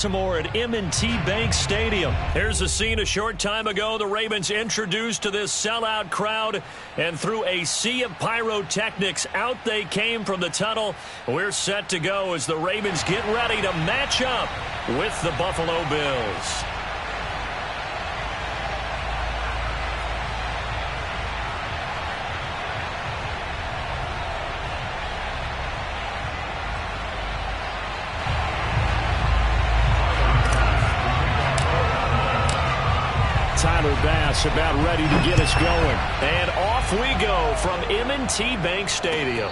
Some more at M&T Bank Stadium. Here's a scene a short time ago. The Ravens introduced to this sellout crowd, and through a sea of pyrotechnics, out they came from the tunnel. We're set to go as the Ravens get ready to match up with the Buffalo Bills. Bass about ready to get us going. And off we go from M&T Bank Stadium.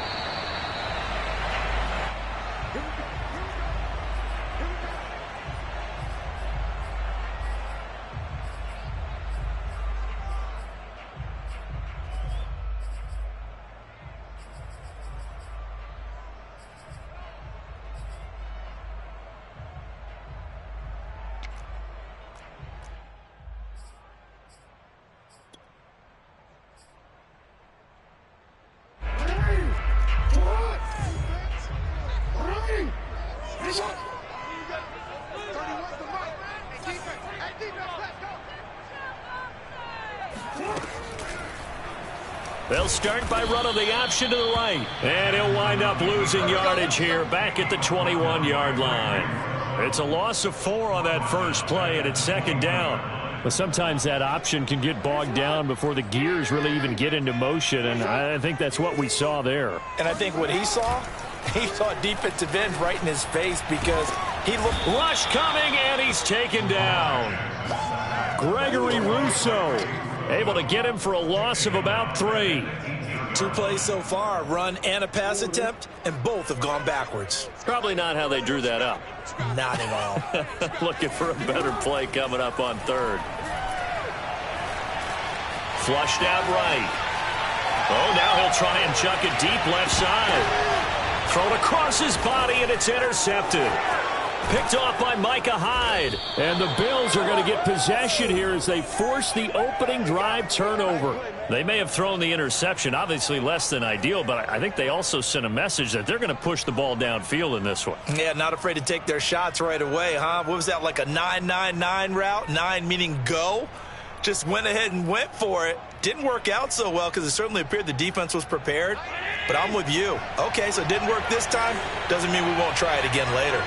They'll start by running the option to the right. And he'll wind up losing yardage here back at the 21-yard line. It's a loss of 4 on that first play, and it's second down. But sometimes that option can get bogged down before the gears really even get into motion, and I think that's what we saw there. And I think what he saw defensive end right in his face because he looked. Rush coming, and he's taken down. Gregory Rousseau able to get him for a loss of about 3. 2 plays so far, a run and a pass attempt, and both have gone backwards. Probably not how they drew that up. Not at all. Looking for a better play coming up on third. Flushed out right. Oh, now he'll try and chuck it deep left side. Thrown across his body, and it's intercepted. Picked off by Micah Hyde. And the Bills are going to get possession here as they force the opening drive turnover. They may have thrown the interception, obviously less than ideal, but I think they also sent a message that they're going to push the ball downfield in this one. Yeah, not afraid to take their shots right away, huh? What was that, like a 9-9-9 route? 9 meaning go? Just went ahead and went for it. Didn't work out so well because it certainly appeared the defense was prepared. But I'm with you. Okay, so it didn't work this time. Doesn't mean we won't try it again later.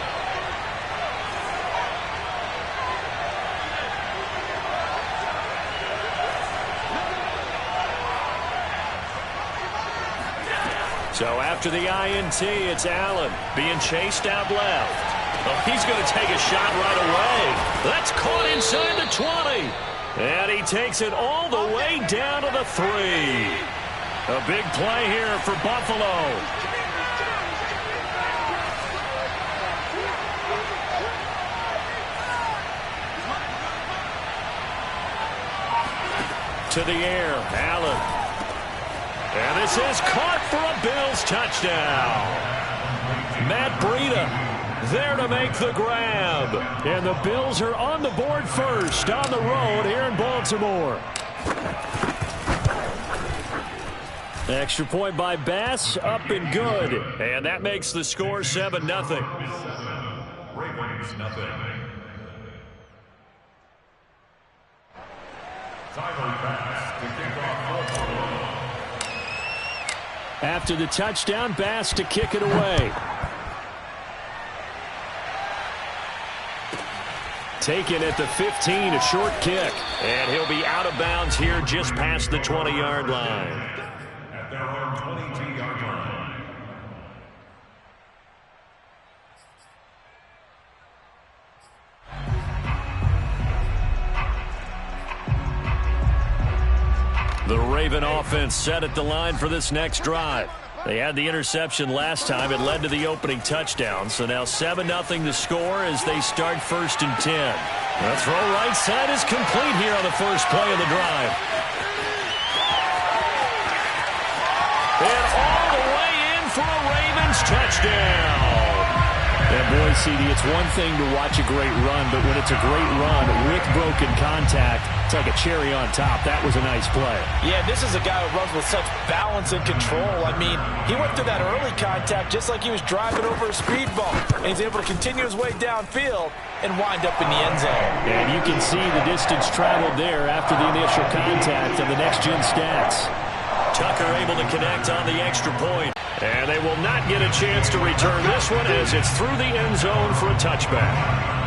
So after the INT, it's Allen being chased out left. Oh, he's going to take a shot right away. That's caught inside the 20. And he takes it all the way down to the 3. A big play here for Buffalo. To the air, Allen. And this is caught for a Bills touchdown. Matt Breida there to make the grab. And the Bills are on the board first on the road here in Baltimore. Extra point by Bass, up and good. And that makes the score 7-0. Ravens, nothing. Tyler Bass to kick off Baltimore. After the touchdown, Bass to kick it away. Taken at the 15, a short kick. And he'll be out of bounds here just past the 20-yard line. At their own 22-yard line. The Raven offense set at the line for this next drive. They had the interception last time. It led to the opening touchdown. So now 7-0 the score as they start 1st and 10. The throw right side is complete here on the first play of the drive. And all the way in for a Ravens touchdown. And boy, CD, it's one thing to watch a great run, but when it's a great run with broken contact, it's like a cherry on top. That was a nice play. Yeah, this is a guy who runs with such balance and control. I mean, he went through that early contact just like he was driving over a speed bump. And he's able to continue his way downfield and wind up in the end zone. And you can see the distance traveled there after the initial contact on the next-gen stats. Tucker able to connect on the extra point. And they will not get a chance to return this one as it's through the end zone for a touchback.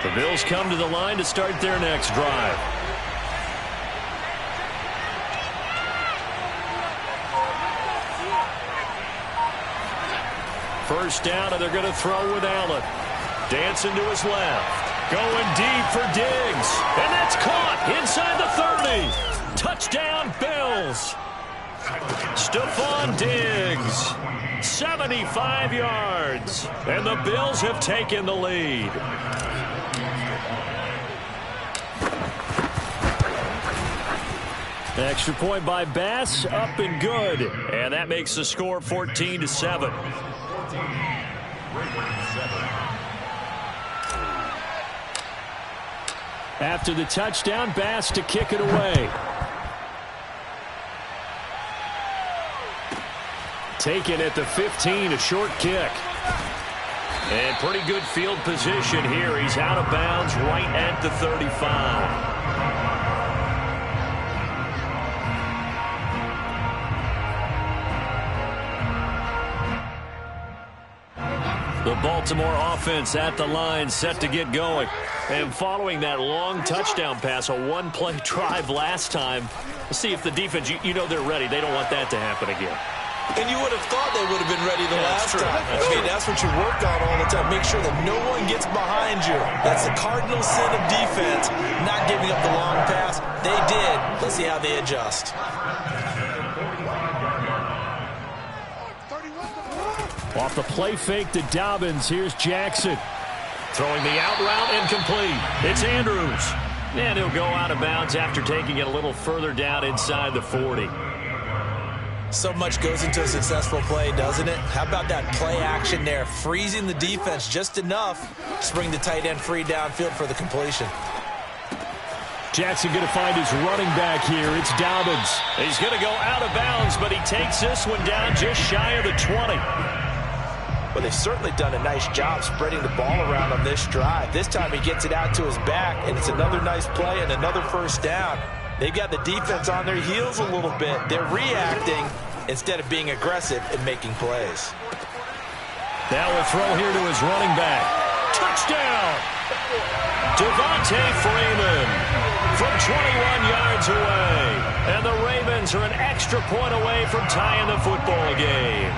The Bills come to the line to start their next drive. First down, and they're going to throw with Allen. Dancing to his left. Going deep for Diggs. And that's caught inside the 30. Touchdown, Bills. Stephon Diggs. 75 yards. And the Bills have taken the lead. Extra point by Bass, up and good. And that makes the score 14-7. After the touchdown, Bass to kick it away. Taken at the 15, a short kick. And pretty good field position here. He's out of bounds right at the 35. The Baltimore offense at the line, set to get going. And following that long touchdown pass, a one-play drive last time, let's see if the defense, you know they're ready. They don't want that to happen again. And you would have thought they would have been ready the last time. I mean, that's what you work on all the time. Make sure that no one gets behind you. That's the cardinal sin of defense, not giving up the long pass. They did. Let's see how they adjust. Off the play fake to Dobbins, here's Jackson. Throwing the out route incomplete. It's Andrews. And he'll go out of bounds after taking it a little further down inside the 40. So much goes into a successful play, doesn't it? How about that play action there? Freezing the defense just enough to bring the tight end free downfield for the completion. Jackson going to find his running back here. It's Dobbins. He's going to go out of bounds, but he takes this one down just shy of the 20. Well, they've certainly done a nice job spreading the ball around on this drive. This time he gets it out to his back, and it's another nice play and another first down. They've got the defense on their heels a little bit. They're reacting instead of being aggressive and making plays. Now a throw here to his running back. Touchdown! Devontae Freeman from 21 yards away. And the Ravens are an extra point away from tying the football game.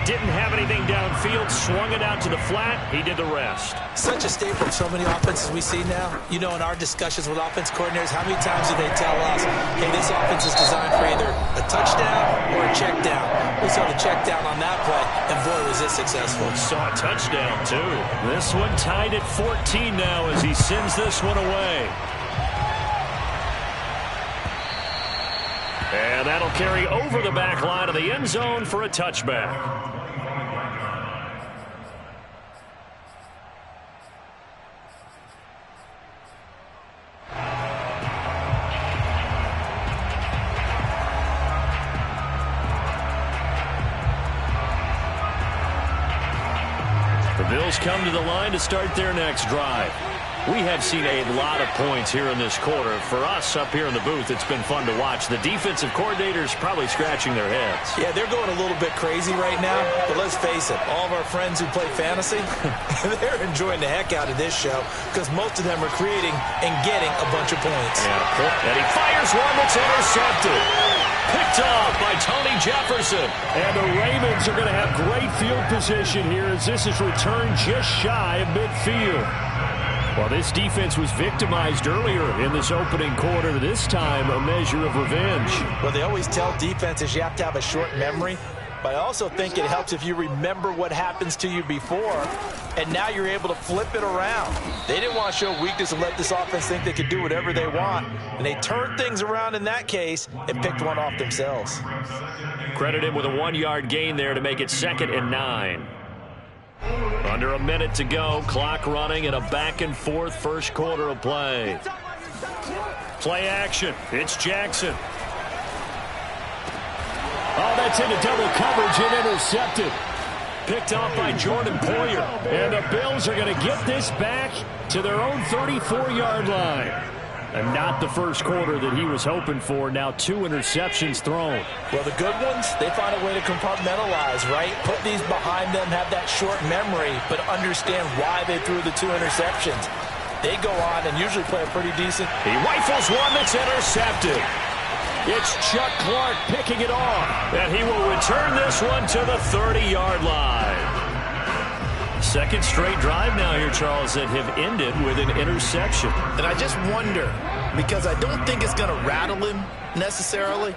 Didn't have anything downfield, swung it out to the flat. He did the rest. Such a staple of so many offenses we see now. You know, in our discussions with offense coordinators, how many times do they tell us, hey, this offense is designed for either a touchdown or a check down. We saw the check down on that play, and boy, was it successful. Saw a touchdown, too. This one tied at 14 now as he sends this one away. And that'll carry over the back line of the end zone for a touchback. The Bills come to the line to start their next drive. We have seen a lot of points here in this quarter. For us up here in the booth, it's been fun to watch. The defensive coordinators probably scratching their heads. Yeah, they're going a little bit crazy right now, but let's face it, all of our friends who play fantasy, they're enjoying the heck out of this show because most of them are creating and getting a bunch of points. And he fires one that's intercepted. Picked off by Tony Jefferson. And the Ravens are going to have great field position here as this is returned just shy of midfield. Well, this defense was victimized earlier in this opening quarter. This time, a measure of revenge. Well, they always tell defenses you have to have a short memory. But I also think it helps if you remember what happens to you before, and now you're able to flip it around. They didn't want to show weakness and let this offense think they could do whatever they want. And they turned things around in that case and picked one off themselves. Credit him with a 1-yard gain there to make it 2nd and 9. Under a minute to go. Clock running in a back-and-forth first quarter of play. Play action. It's Jackson. Oh, that's into double coverage and intercepted. Picked off by Jordan Poyer. And the Bills are going to get this back to their own 34-yard line. And not the first quarter that he was hoping for. Now 2 interceptions thrown. Well, the good ones, they find a way to compartmentalize, right? Put these behind them, have that short memory, but understand why they threw the 2 interceptions. They go on and usually play a pretty decent. He rifles one that's intercepted. It's Chuck Clark picking it off. And he will return this one to the 30-yard line. Second straight drive now here, Charles, that have ended with an interception. And I just wonder, because I don't think it's going to rattle him necessarily,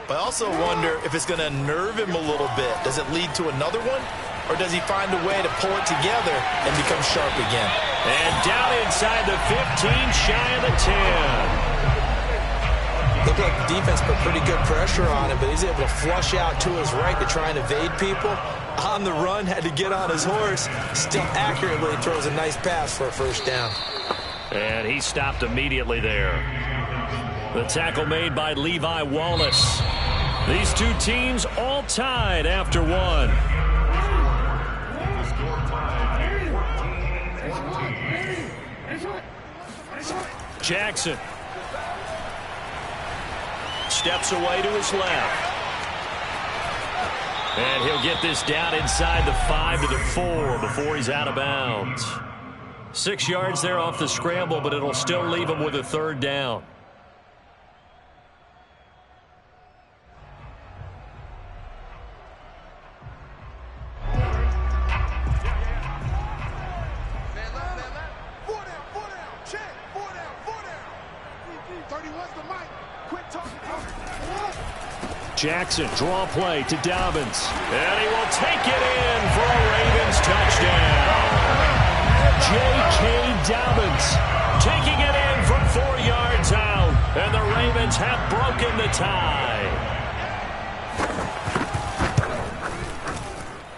but I also wonder if it's going to unnerve him a little bit. Does it lead to another one? Or does he find a way to pull it together and become sharp again? And down inside the 15, shy of the 10. Looked like the defense put pretty good pressure on him, but he's able to flush out to his right to try and evade people. On the run, had to get on his horse. Still accurately throws a nice pass for a first down. And he stopped immediately there. The tackle made by Levi Wallace. These two teams all tied after one. Jackson steps away to his left. And he'll get this down inside the 5 to the 4 before he's out of bounds. 6 yards there off the scramble, but it'll still leave him with a 3rd down. Jackson, draw play to Dobbins. And he will take it in for a Ravens touchdown. J.K. Dobbins taking it in from 4 yards out. And the Ravens have broken the tie.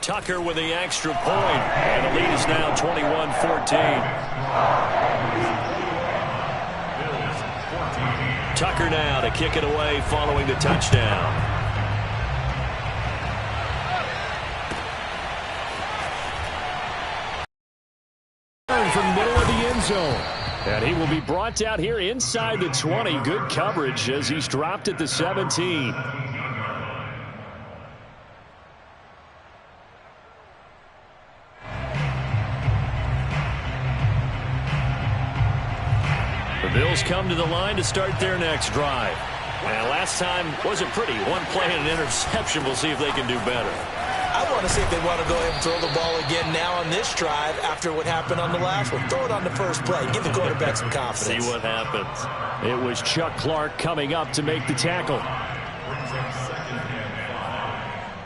Tucker with the extra point. And the lead is now 21-14. Tucker now to kick it away following the touchdown. From the middle of the end zone. And he will be brought down here inside the 20. Good coverage as he's dropped at the 17. The Bills come to the line to start their next drive. And last time wasn't pretty. One play and an interception. We'll see if they can do better. I want to see if they want to go ahead and throw the ball again now on this drive after what happened on the last one. Throw it on the first play. Give the quarterback some confidence. See what happens. It was Chuck Clark coming up to make the tackle. Brings up 2nd and 5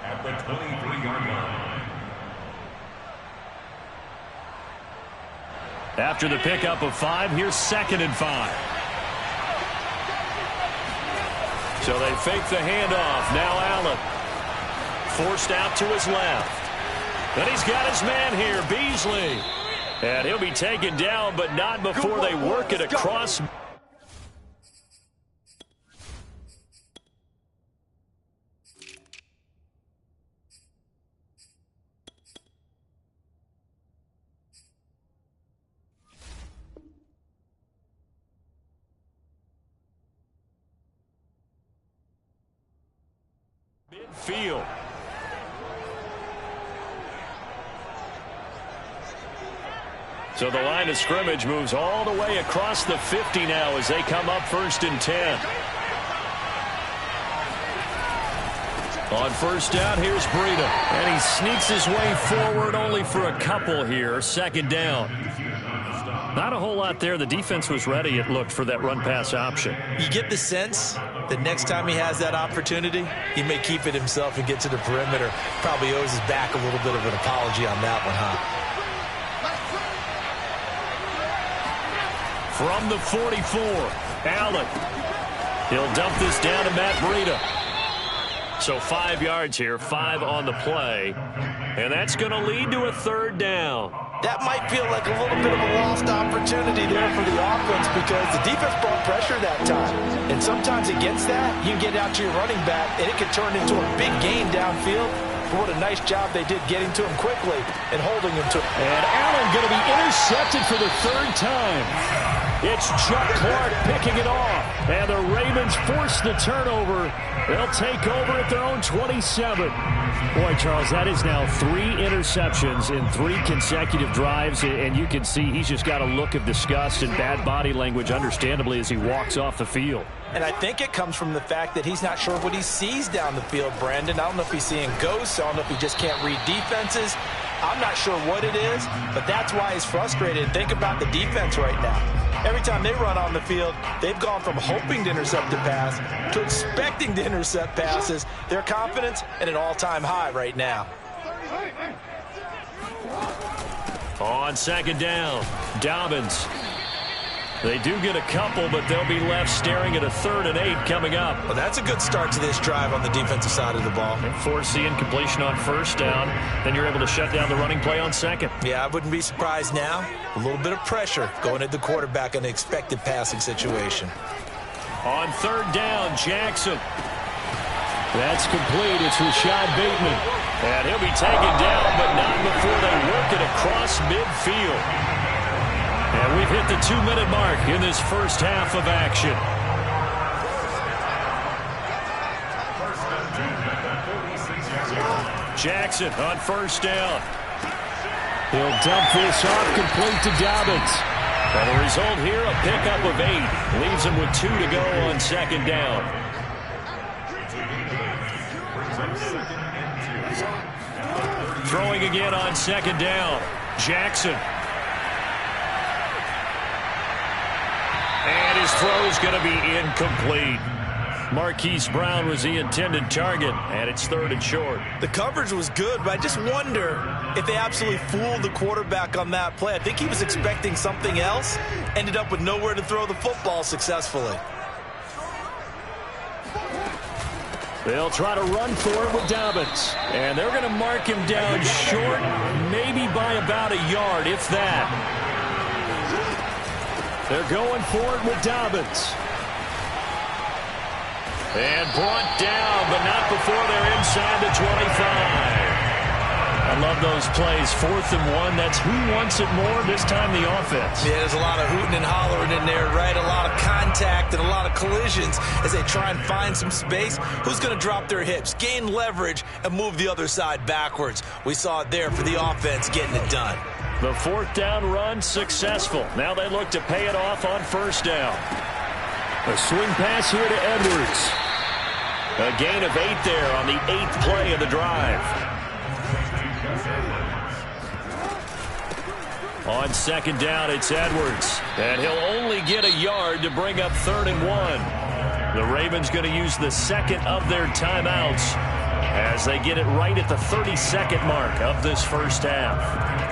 at the 23-yard line. After the pickup of 5, here's 2nd and 5. So they fake the handoff. Now Allen. Forced out to his left. And he's got his man here, Beasley. And he'll be taken down, but not before they work it across. Midfield. So the line of scrimmage moves all the way across the 50 now as they come up 1st and 10. On first down, here's Breida. And he sneaks his way forward only for a couple here. Second down. Not a whole lot there. The defense was ready, it looked, for that run-pass option. You get the sense that next time he has that opportunity, he may keep it himself and get to the perimeter. Probably owes his back a little bit of an apology on that one, huh? From the 44, Allen. He'll dump this down to Matt Breida. So 5 yards here, 5 on the play. And that's going to lead to a third down. That might feel like a little bit of a lost opportunity there for the offense because the defense brought pressure that time. And sometimes against that, you can get out to your running back, and it can turn into a big gain downfield. But what a nice job they did getting to him quickly and holding him to him. And Allen going to be intercepted for the third time. It's Chuck Clark picking it off. And the Ravens force the turnover. They'll take over at their own 27. Boy, Charles, that is now 3 interceptions in 3 consecutive drives. And you can see he's just got a look of disgust and bad body language, understandably, as he walks off the field. And I think it comes from the fact that he's not sure what he sees down the field, Brandon. I don't know if he's seeing ghosts. I don't know if he just can't read defenses. I'm not sure what it is, but that's why he's frustrated. Think about the defense right now. Every time they run on the field, they've gone from hoping to intercept a pass to expecting to intercept passes. Their confidence at an all-time high right now. On second down, Dobbins. They do get a couple, but they'll be left staring at a 3rd and 8 coming up. Well, that's a good start to this drive on the defensive side of the ball. Force the incompletion on first down. Then you're able to shut down the running play on second. Yeah, I wouldn't be surprised now. A little bit of pressure going at the quarterback in an expected passing situation. On third down, Jackson. That's complete. It's Rashad Bateman. And he'll be taken down, but not before they work it across midfield. And we've hit the 2-minute mark in this first half of action. Jackson on first down. He'll dump this off complete to Dobbins. And the result here, a pickup of 8. Leaves him with 2 to go on second down. Throwing again on second down. Jackson. And his throw is going to be incomplete. Marquise Brown was the intended target, and it's 3rd and short. The coverage was good, but I just wonder if they absolutely fooled the quarterback on that play. I think he was expecting something else, ended up with nowhere to throw the football successfully. They'll try to run for it with Dobbins. And they're going to mark him down short, maybe by about a yard, if that. They're going for it with Dobbins. And brought down, but not before they're inside the 25. I love those plays. 4th and 1. That's who wants it more, this time the offense. Yeah, there's a lot of hooting and hollering in there, right? A lot of contact and a lot of collisions as they try and find some space. Who's going to drop their hips, gain leverage, and move the other side backwards? We saw it there for the offense getting it done. The 4th down run successful. Now they look to pay it off on first down. A swing pass here to Edwards. A gain of 8 there on the 8th play of the drive. On second down, it's Edwards. And he'll only get a yard to bring up 3rd and 1. The Ravens going to use the second of their timeouts as they get it right at the 32nd mark of this first half.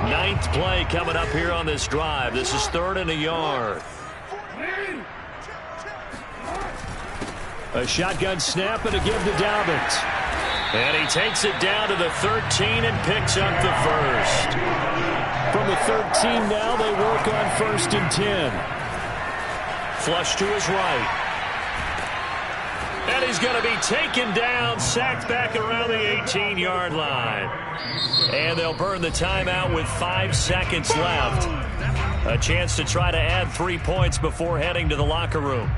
9th play coming up here on this drive. This is 3rd and a yard. A shotgun snap and a give to Dobbins. And he takes it down to the 13 and picks up the first. From the 13 now, they work on 1st and 10. Flush to his right. And he's going to be taken down, sacked back around the 18-yard line. And they'll burn the timeout with 5 seconds left. A chance to try to add 3 points before heading to the locker room.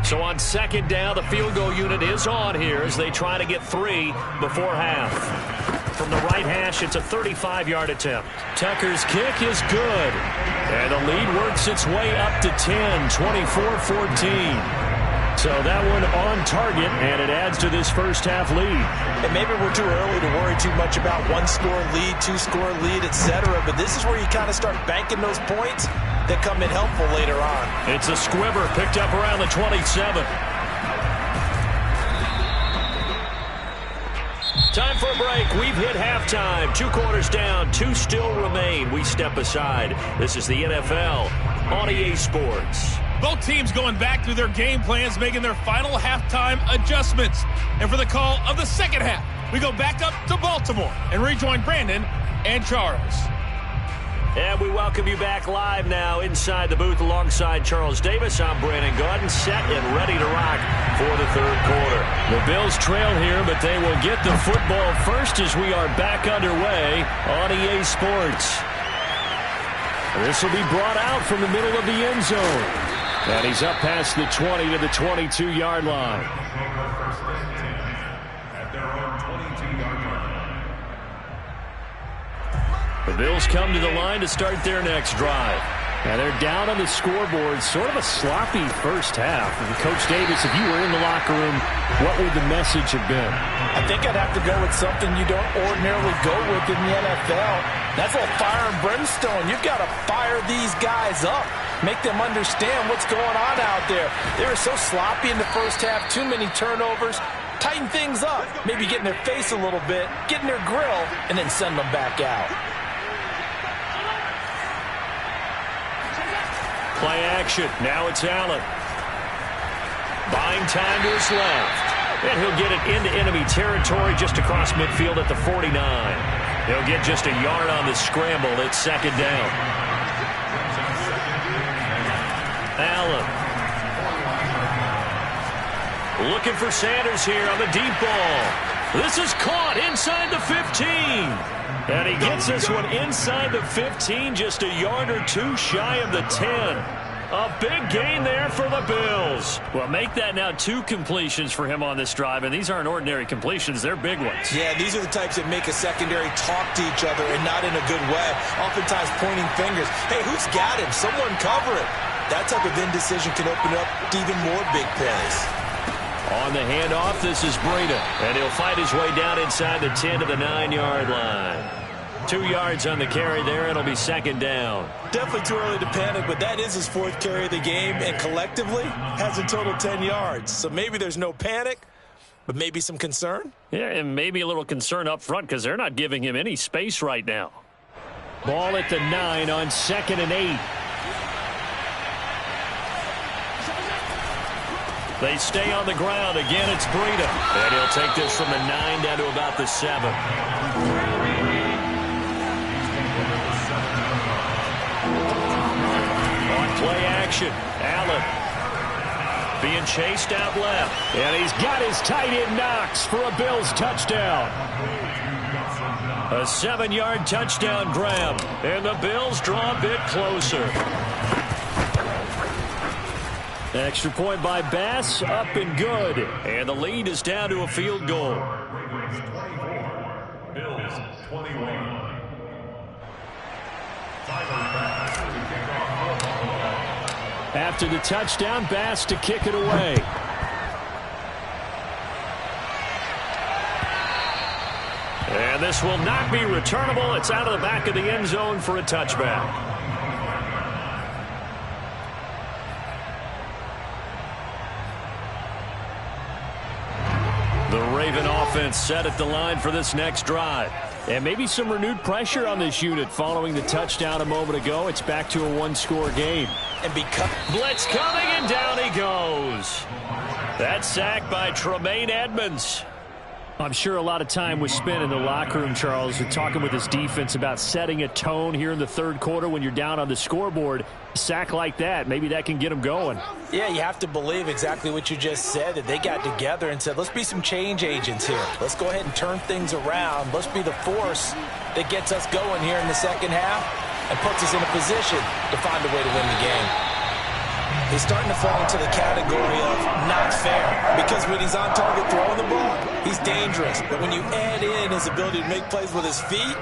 So on second down, the field goal unit is on here as they try to get 3 before half. from the right hash. It's a 35-yard attempt. Tucker's kick is good. And the lead works its way up to 10, 24-14. So that one on target, and it adds to this first-half lead. And maybe we're too early to worry too much about one-score lead, two-score lead, etc. But this is where you kind of start banking those points that come in helpful later on. It's a squibber picked up around the 27. Time for a break. We've hit halftime. 2 quarters down. 2 still remain. We step aside. This is the NFL on EA Sports. Both teams going back through their game plans, making their final halftime adjustments. And for the call of the second half, we go back up to Baltimore and rejoin Brandon and Charles. And we welcome you back live now inside the booth alongside Charles Davis. I'm Brandon Gaudin, set and ready to rock for the third quarter. The Bills trail here, but they will get the football first as we are back underway on EA Sports. This will be brought out from the middle of the end zone. And he's up past the 20 to the 22-yard line. At their own 22-yard line. The Bills come to the line to start their next drive. And they're down on the scoreboard. Sort of a sloppy first half. And Coach Davis, if you were in the locker room, what would the message have been? I think I'd have to go with something you don't ordinarily go with in the NFL. That's a little fire and brimstone. You've got to fire these guys up. Make them understand what's going on out there. They were so sloppy in the first half. Too many turnovers. Tighten things up. Maybe get in their face a little bit. Get in their grill. And then send them back out. Play action. Now it's Allen. Buying time to his left. And he'll get it into enemy territory just across midfield at the 49. He'll get just a yard on the scramble. It's second down. Allen. Looking for Sanders here on the deep ball. This is caught inside the 15. And he gets this one inside the 15, just a yard or two shy of the 10. A big gain there for the Bills. Well, make that now 2 completions for him on this drive, and these aren't ordinary completions. They're big ones. Yeah, these are the types that make a secondary talk to each other and not in a good way. Oftentimes pointing fingers. Hey, who's got him? Someone cover it. That type of indecision can open up even more big plays. On the handoff, this is Breida, and he'll fight his way down inside the 10 to the 9-yard line. 2 yards on the carry there, and it'll be second down. Definitely too early to panic, but that is his 4th carry of the game, and collectively has a total 10 yards. So maybe there's no panic, but maybe some concern. Yeah, and maybe a little concern up front because they're not giving him any space right now. Ball at the 9 on 2nd and 8. They stay on the ground. Again, it's Breida. And he'll take this from the 9 down to about the 7. On play action, Allen being chased out left. And he's got his tight end Knox for a Bills touchdown. A 7-yard touchdown grab. And the Bills draw a bit closer. Extra point by Bass, up and good. And the lead is down to a field goal. Bills 21. After the touchdown, Bass to kick it away. And this will not be returnable. It's out of the back of the end zone for a touchback. The Raven offense set at the line for this next drive. And maybe some renewed pressure on this unit following the touchdown a moment ago. It's back to a 1-score game. And because blitz coming, and down he goes. That sack by Tremaine Edmonds. I'm sure a lot of time was spent in the locker room, Charles, and talking with his defense about setting a tone here in the third quarter when you're down on the scoreboard. A sack like that, maybe that can get them going. Yeah, you have to believe exactly what you just said, that they got together and said, let's be some change agents here. Let's go ahead and turn things around. Let's be the force that gets us going here in the second half and puts us in a position to find a way to win the game. is starting to fall into the category of not fair. Because when he's on target throwing the ball, he's dangerous. But when you add in his ability to make plays with his feet,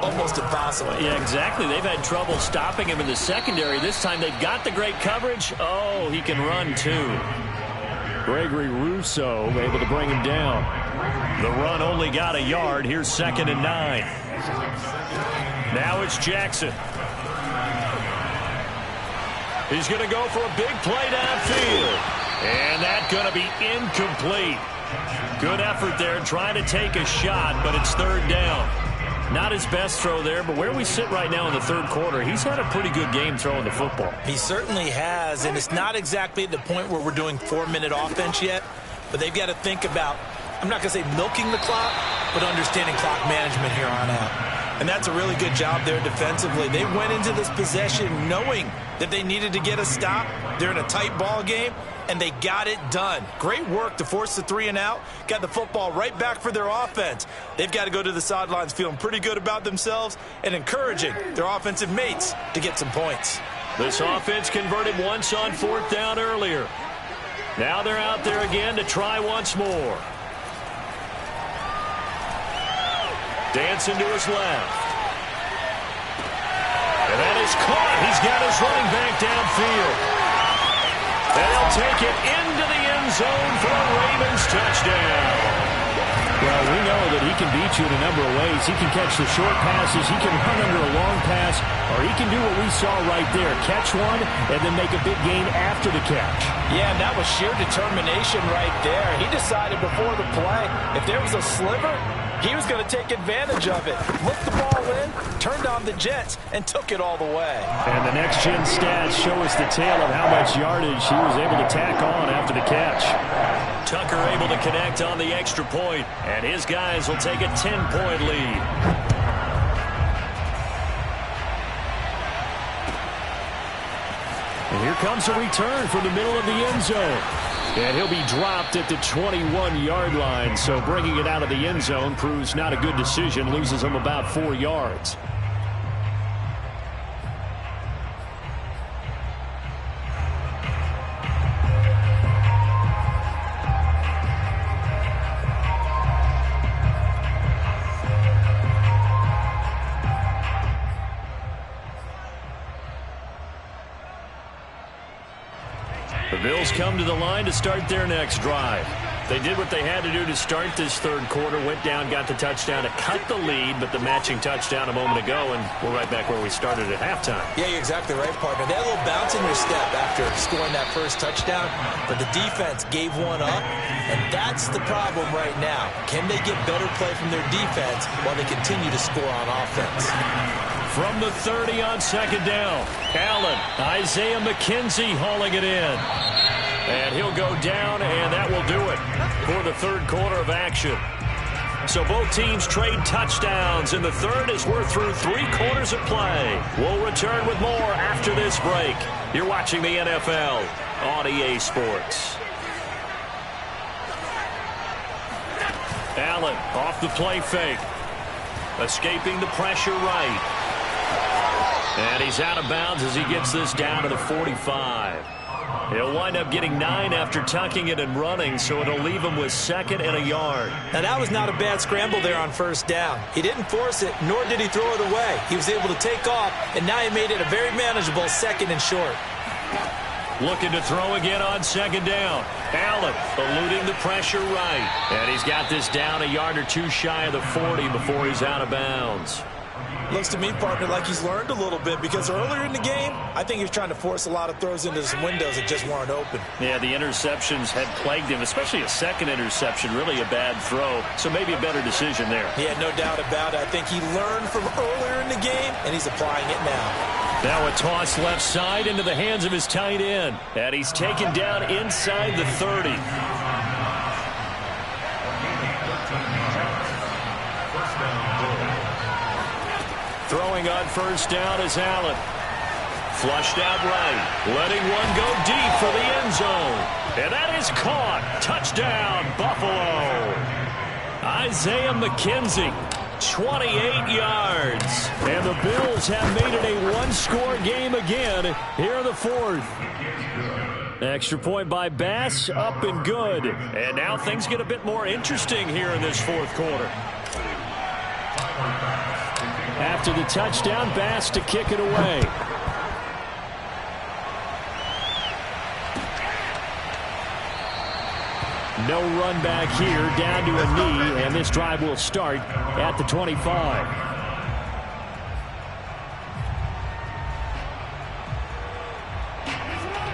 almost impossible. Yeah, exactly. They've had trouble stopping him in the secondary. This time they've got the great coverage. Oh, he can run too. Gregory Rousseau able to bring him down. The run only got a yard. Here's 2nd and 9. Now it's Jackson. He's going to go for a big play downfield. And that's going to be incomplete. Good effort there trying to take a shot, but it's 3rd down. Not his best throw there, but where we sit right now in the 3rd quarter, he's had a pretty good game throwing the football. He certainly has, and it's not exactly at the point where we're doing 4-minute offense yet, but they've got to think about, I'm not going to say milking the clock, but understanding clock management here on out. And that's a really good job there defensively. They went into this possession knowing that they needed to get a stop. They're in a tight ball game, and they got it done. Great work to force the 3 and out. Got the football right back for their offense. They've got to go to the sidelines feeling pretty good about themselves and encouraging their offensive mates to get some points. This offense converted once on 4th down earlier. Now they're out there again to try once more. Dancing to his left. And that is caught. He's got his running back downfield. And he'll take it into the end zone for a Ravens touchdown. Well, we know that he can beat you in a number of ways. He can catch the short passes, he can run under a long pass, or he can do what we saw right there, catch one and then make a big gain after the catch. Yeah, and that was sheer determination right there. He decided before the play, if there was a sliver, he was going to take advantage of it. Looked the ball in, turned on the jets, and took it all the way. And the next-gen stats show us the tale of how much yardage he was able to tack on after the catch. Tucker able to connect on the extra point, and his guys will take a 10-point lead. And here comes a return from the middle of the end zone. And he'll be dropped at the 21-yard line, so bringing it out of the end zone proves not a good decision, loses him about 4 yards. The Bills come to the line to start their next drive. They did what they had to do to start this 3rd quarter, went down, got the touchdown to cut the lead, but the matching touchdown a moment ago, and we're right back where we started at halftime. Yeah, you're exactly right, partner. They had a little bounce in their step after scoring that first touchdown, but the defense gave one up, and that's the problem right now. Can they get better play from their defense while they continue to score on offense? From the 30 on 2nd down, Allen, Isaiah McKenzie hauling it in. And he'll go down, and that will do it for the 3rd quarter of action. So both teams trade touchdowns in the 3rd as we're through 3 quarters of play. We'll return with more after this break. You're watching the NFL on EA Sports. Allen off the play fake. Escaping the pressure right. And he's out of bounds as he gets this down to the 45. He'll wind up getting 9 after tucking it and running, so it'll leave him with 2nd and a yard. Now, that was not a bad scramble there on 1st down. He didn't force it, nor did he throw it away. He was able to take off, and now he made it a very manageable 2nd and short. Looking to throw again on 2nd down. Allen eluding the pressure right. And he's got this down a yard or 2 shy of the 40 before he's out of bounds. Looks to me, partner, like he's learned a little bit, because earlier in the game, I think he was trying to force a lot of throws into some windows that just weren't open. Yeah, the interceptions had plagued him, especially a 2nd interception, really a bad throw. So maybe a better decision there. Yeah, no doubt about it. I think he learned from earlier in the game, and he's applying it now. Now a toss left side into the hands of his tight end. And he's taken down inside the 30. Throwing on 1st down is Allen. Flushed out right. Letting one go deep for the end zone. And that is caught. Touchdown, Buffalo. Isaiah McKenzie 28 yards. And the Bills have made it a one-score game again here in the fourth. Extra point by Bass, up and good. And now things get a bit more interesting here in this fourth quarter. After the touchdown, Bass to kick it away. No run back here, down to a knee, and this drive will start at the 25.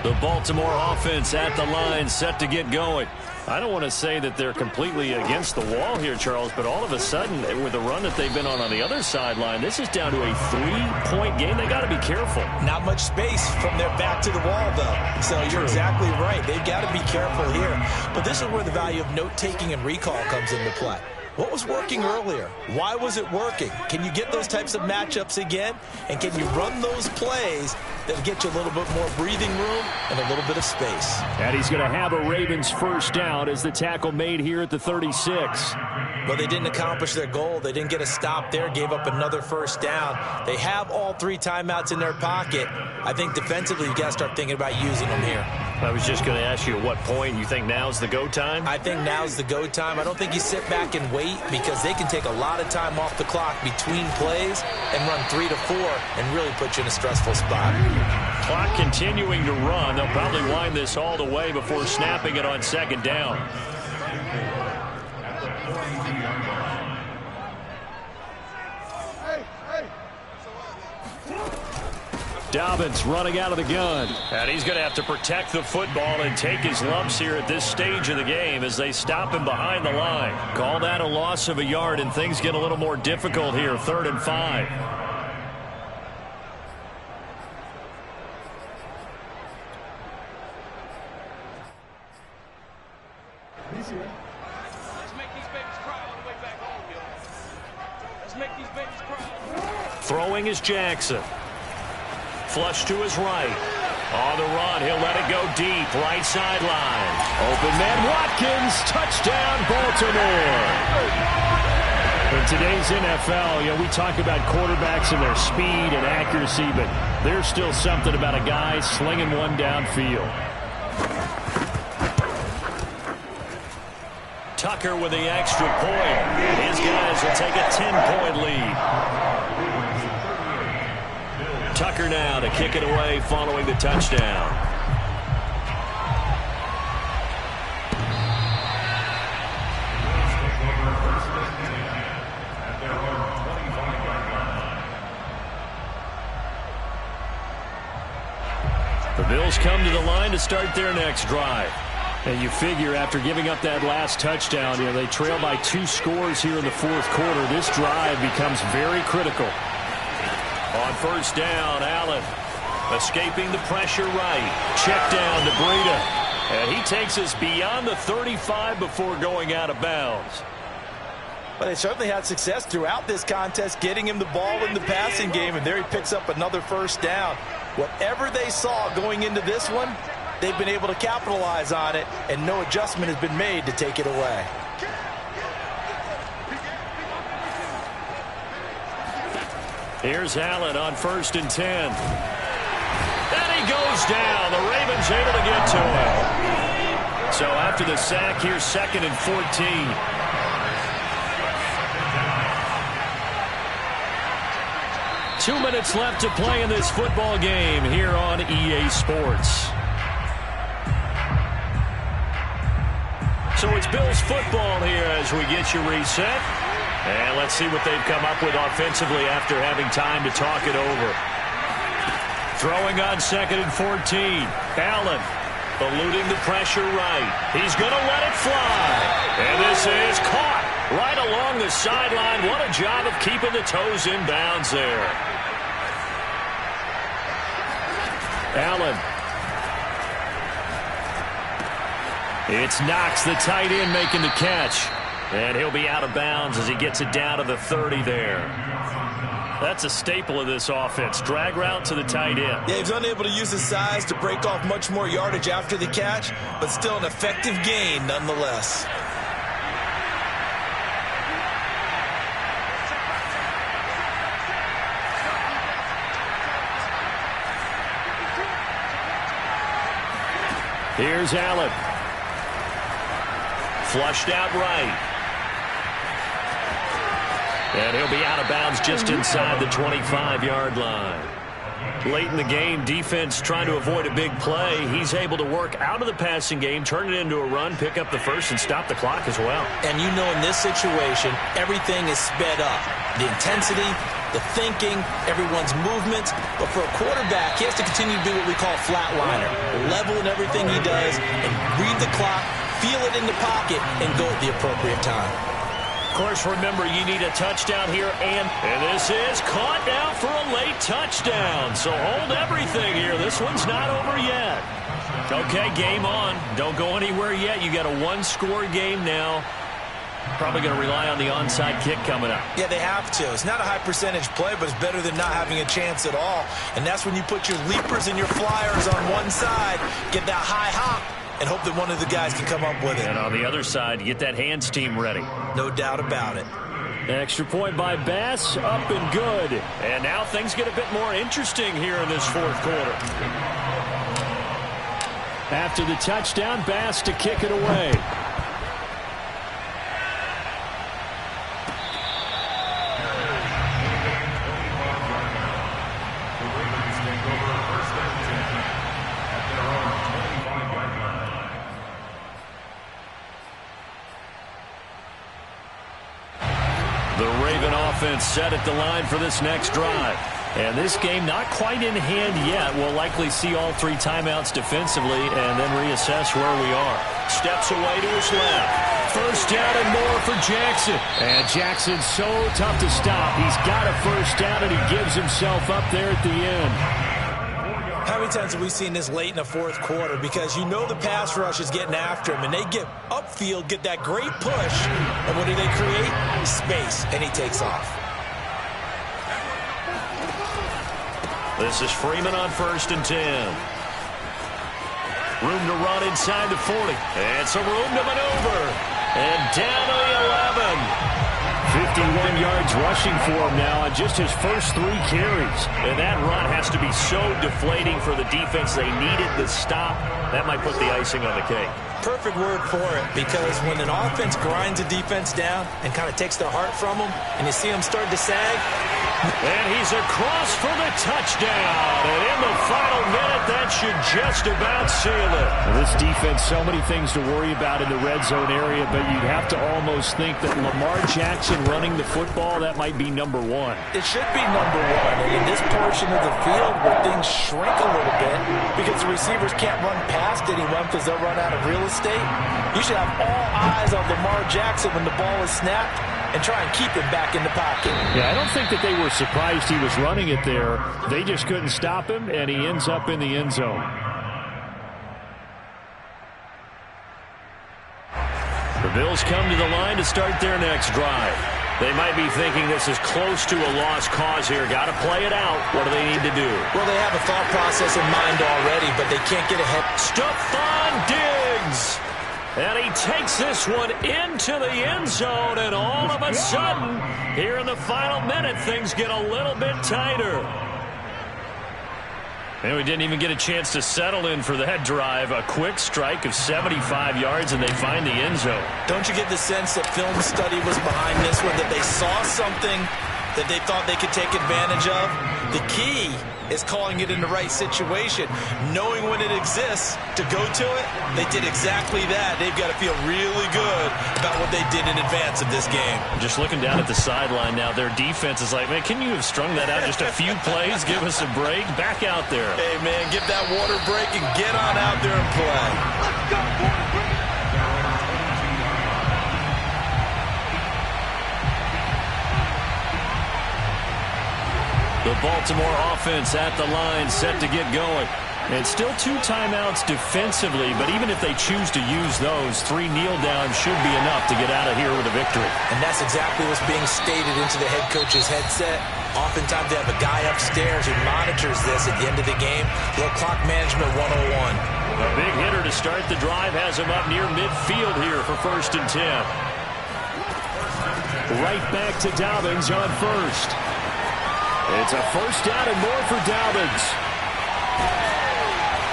The Baltimore offense at the line, set to get going. I don't want to say that they're completely against the wall here, Charles, but all of a sudden, with the run that they've been on the other sideline, this is down to a 3-point game. They got to be careful. Not much space from their back to the wall, though. So you're exactly right. They've got to be careful here. But this is where the value of note-taking and recall comes into play. What was working earlier? Why was it working? Can you get those types of matchups again? And can you run those plays that get you a little bit more breathing room and a little bit of space? And he's going to have a Ravens first down as the tackle made here at the 36. Well, they didn't accomplish their goal. They didn't get a stop there, gave up another first down. They have all 3 timeouts in their pocket. I think defensively you've got to start thinking about using them here. I was just going to ask you at what point you think now's the go time? I think now's the go time. I don't think you sit back and wait because they can take a lot of time off the clock between plays and run 3 to 4 and really put you in a stressful spot. Clock continuing to run. They'll probably wind this all the way before snapping it on second down. Dobbins running out of the gun. And he's going to have to protect the football and take his lumps here at this stage of the game as they stop him behind the line. Call that a loss of a yard, and things get a little more difficult here. 3rd and 5. Let's make these babies cry on the way back home, yo. Let's make these babies cry. Throwing is Jackson. Flush to his right. On the run, he'll let it go deep. Right sideline. Open man Watkins. Touchdown, Baltimore. In today's NFL, we talk about quarterbacks and their speed and accuracy, but there's still something about a guy slinging one downfield. Tucker with the extra point. His guys will take a 10-point lead. Tucker now to kick it away following the touchdown. The Bills come to the line to start their next drive. And you figure after giving up that last touchdown, they trail by 2 scores here in the fourth quarter. This drive becomes very critical. On first down, Allen escaping the pressure right. Check down to Breida. And he takes us beyond the 35 before going out of bounds. But they certainly had success throughout this contest, getting him the ball in the passing game, and there he picks up another first down. Whatever they saw going into this one, they've been able to capitalize on it, and no adjustment has been made to take it away. Here's Allen on 1st and 10. And he goes down. The Ravens able to get to him. So after the sack, here's 2nd and 14. Two minutes left to play in this football game here on EA Sports. So it's Bills football here as we get you reset. And let's see what they've come up with offensively after having time to talk it over. Throwing on 2nd and 14. Allen eluding the pressure right. He's going to let it fly. And this is caught right along the sideline. What a job of keeping the toes in bounds there. Allen. It's Knox, the tight end, making the catch. And he'll be out of bounds as he gets it down to the 30 there. That's a staple of this offense. Drag route to the tight end. Yeah, he's unable to use his size to break off much more yardage after the catch, but still an effective gain nonetheless. Here's Allen. Flushed out right. And he'll be out of bounds just inside the 25-yard line. Late in the game, defense trying to avoid a big play. He's able to work out of the passing game, turn it into a run, pick up the first, and stop the clock as well. And you know in this situation, everything is sped up. The intensity, the thinking, everyone's movements. But for a quarterback, he has to continue to be what we call a flatliner. Level in everything he does and read the clock, feel it in the pocket, and go at the appropriate time. Of course, remember, you need a touchdown here, and this is caught down for a late touchdown. So hold everything here. This one's not over yet. Okay, game on. Don't go anywhere yet. You got a one-score game now. Probably going to rely on the onside kick coming up. Yeah, they have to. It's not a high percentage play, but it's better than not having a chance at all. And that's when you put your leapers and your flyers on one side, get that high hop, and hope that one of the guys can come up with it. And on the other side, get that hands team ready. No doubt about it. Extra point by Bass, up and good. And now things get a bit more interesting here in this fourth quarter. After the touchdown, Bass to kick it away. Offense set at the line for this next drive. And this game not quite in hand yet. We'll likely see all three timeouts defensively and then reassess where we are. Steps away to his left. First down and more for Jackson. And Jackson's so tough to stop. He's got a first down and he gives himself up there at the end. How many times have we seen this late in the fourth quarter? Because you know the pass rush is getting after him, and they get upfield, get that great push, and what do they create? Space, and he takes off. This is Freeman on 1st and 10. Room to run inside the 40. And some room to maneuver. And down to the 11. 51 yards rushing for him now on just his first 3 carries. And that run has to be so deflating for the defense. They needed the stop. That might put the icing on the cake. Perfect word for it, because when an offense grinds a defense down and kind of takes their heart from them, and you see them start to sag. And he's across for the touchdown. And in the final minute, that should just about seal it. Well, this defense, so many things to worry about in the red zone area, but you'd have to almost think that Lamar Jackson running the football, that might be number 1. It should be number 1. And in this portion of the field where things shrink a little bit because the receivers can't run past anyone because they'll run out of real estate, you should have all eyes on Lamar Jackson when the ball is snapped and try and keep him back in the pocket. Yeah, I don't think that they were surprised he was running it there. They just couldn't stop him, and he ends up in the end zone. The Bills come to the line to start their next drive. They might be thinking this is close to a lost cause here. Got to play it out. What do they need to do? Well, they have a thought process in mind already, but they can't get ahead. Stephon Diggs! And he takes this one into the end zone, and all of a sudden, here in the final minute, things get a little bit tighter. And we didn't even get a chance to settle in for that drive. A quick strike of 75 yards, and they find the end zone. Don't you get the sense that film study was behind this one, that they saw something that they thought they could take advantage of? The key is calling it in the right situation, knowing when it exists to go to it. They did exactly that. They've got to feel really good about what they did in advance of this game. Just looking down at the sideline now, their defense is like, man, can you have strung that out just a few plays? Give us a break. Back out there. Hey, man, get that water break and get on out there and play. Let's go, water break. The Baltimore offense at the line, set to get going. And still 2 timeouts defensively, but even if they choose to use those, 3 kneel downs should be enough to get out of here with a victory. And that's exactly what's being stated into the head coach's headset. Oftentimes they have a guy upstairs who monitors this at the end of the game. Little clock management 101. A big hitter to start the drive has him up near midfield here for 1st and 10. Right back to Dobbins on 1st. It's a first down and more for Dobbins.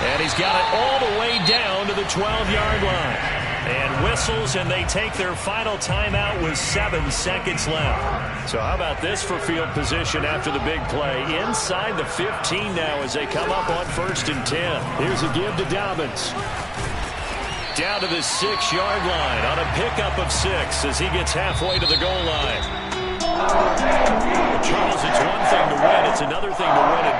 And he's got it all the way down to the 12-yard line. And whistles, and they take their final timeout with 7 seconds left. So how about this for field position after the big play? Inside the 15 now as they come up on 1st and 10. Here's a give to Dobbins. Down to the 6-yard line on a pickup of 6 as he gets halfway to the goal line. Well, Charles, it's one thing to win. It's another thing to win it